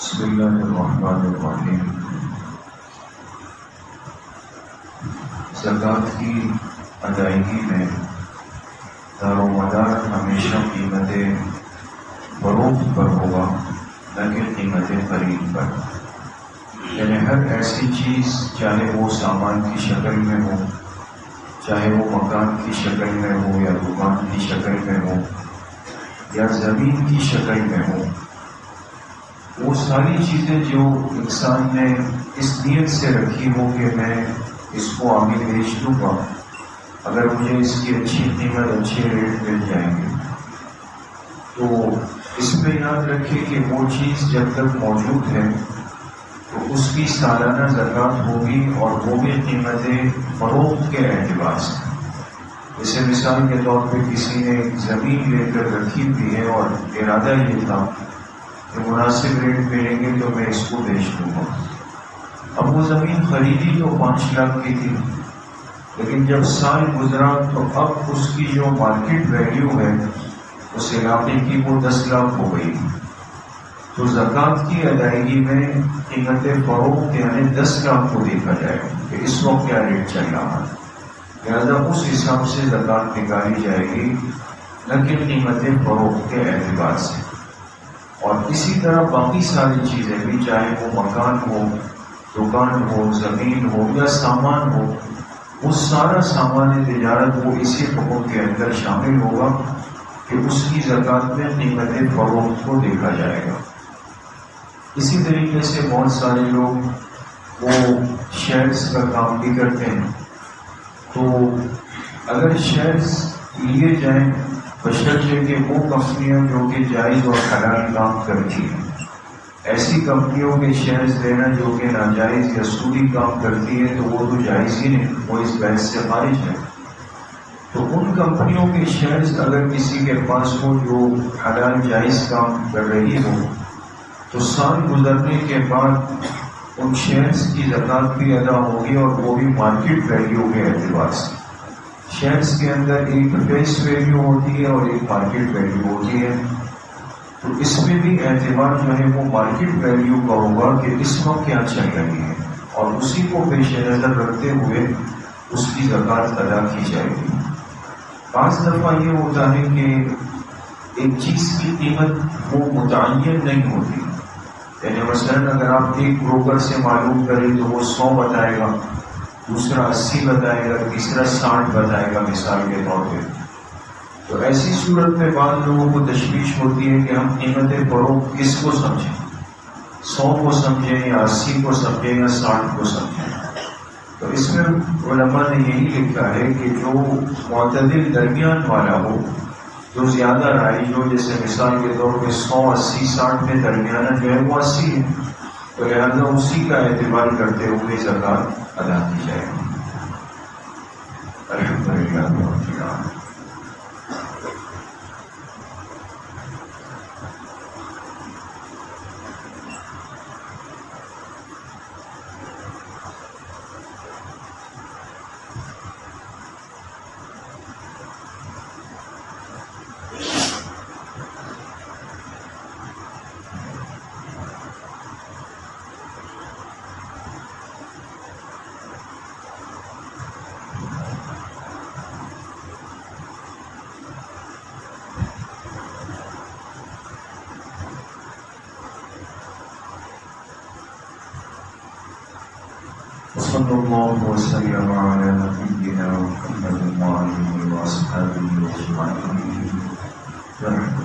بسم اللہ الرحمن الرحیم۔ زکوٰۃ کی ادائیگی میں دار و مدار ہمیشہ قیمت فروخت پر ہوگا، نہ کہ قیمت خرید پر۔ یعنی ہر ایسی چیز، چاہے وہ سامان کی شکل میں ہو، چاہے وہ مکان کی شکل میں ہو یا دکان کی شکل میں ہو یا زمین کی شکل میں ہو، وہ ساری چیزیں جو انسان نے اس نیت سے رکھی ہو کہ میں اس کو آگے بیچ دوں گا، اگر مجھے اس کی اچھی قیمت، اچھے ریٹ مل جائیں گے، تو اس میں یاد رکھے کہ وہ چیز جب تک موجود ہے تو اس کی سالانہ زکوٰۃ ہوگی، اور وہ بھی قیمت فروخت کے اعتبار سے۔ جیسے مثال کے طور پہ کسی نے زمین لے کر رکھی ہوئی ہے اور ارادہ یہ تھا کہ مناسب ریٹ ملیں گے تو میں اس کو بیچ دوں گا۔ اب وہ زمین خریدی تو 5 لاکھ کی تھی، لیکن جب سال گزرا تو اب اس کی جو مارکیٹ ویلیو ہے اس علاقے کی وہ 10 لاکھ ہو گئی۔ تو زکوٰۃ کی ادائیگی میں قیمت فروخت یعنی 10 لاکھ کو دیکھا جائے کہ اس وقت کیا ریٹ چل رہا ہے، لہٰذا اس حساب سے زکوٰۃ نکالی جائے گی، نہ کہ قیمت فروخت کے اعتبار سے۔ اور اسی طرح باقی ساری چیزیں بھی، چاہے وہ مکان ہو، دکان ہو، زمین ہو یا سامان ہو، وہ سارا سامان تجارت وہ اسی حکم کے اندر شامل ہوگا کہ اس کی زکوٰۃ میں قیمت فروخت کو دیکھا جائے گا۔ اسی طریقے سے بہت سارے لوگ وہ شیئرز کا کام بھی کرتے ہیں، تو اگر شیئرز لیے جائیں بشرطے کہ وہ کمپنیاں جو کہ جائز اور حلال کام کرتی ہیں، ایسی کمپنیوں کے شیئرز لینا جو کہ ناجائز یا سودی کام کرتی ہے تو وہ تو جائز ہی نہیں، وہ اس بحث سے خارج ہے۔ تو ان کمپنیوں کے شیئرز اگر کسی کے پاس ہو جو حلال جائز کام کر رہی ہو، تو سال گزرنے کے بعد ان شیئرز کی زکوٰۃ بھی ادا ہوگی، اور وہ بھی مارکیٹ ویلیو کے اعتبار سے۔ شیئرز کے اندر ایک فیس ویلیو ہوتی ہے اور ایک مارکیٹ ویلیو ہوتی ہے، تو اس میں بھی اعتبار جو ہے وہ مارکیٹ ویلیو کا ہوگا کہ اس وقت کیا چل رہی ہے، اور اسی کو پیش نظر رکھتے ہوئے اس کی زکوٰۃ ادا کی جائے گی۔ بعض دفعہ یہ ہوتا ہے کہ ایک چیز کی قیمت وہ متعین نہیں ہوتی، یعنی مثلاً اگر آپ ایک بروکر سے معلوم کریں تو وہ 100 بتائے گا، دوسرا 80 بتائے گا، تیسرا 60 بتائے گا مثال کے طور پہ۔ تو ایسی صورت میں بعض لوگوں کو تشویش ہوتی ہے کہ ہم قیمت فروخت کس کو سمجھیں، 100 کو سمجھیں یا 80 کو سمجھیں یا 60 کو سمجھیں۔ تو اس میں علماء نے یہی لکھا ہے کہ جو معتدل درمیان والا ہو، جو زیادہ رائج ہو، جیسے مثال کے طور پہ 100، 80، 60 میں درمیانہ جو ہے وہ 80 ہے، تو لہٰذا اسی کا اعتبار کرتے ہوئے زکوٰۃ ادا کی جائے گی۔ الحمدللہ رب العالمین۔ صلی اللہ وسلم علی نبینا محمد وآلہ وصحبہ اجمعین۔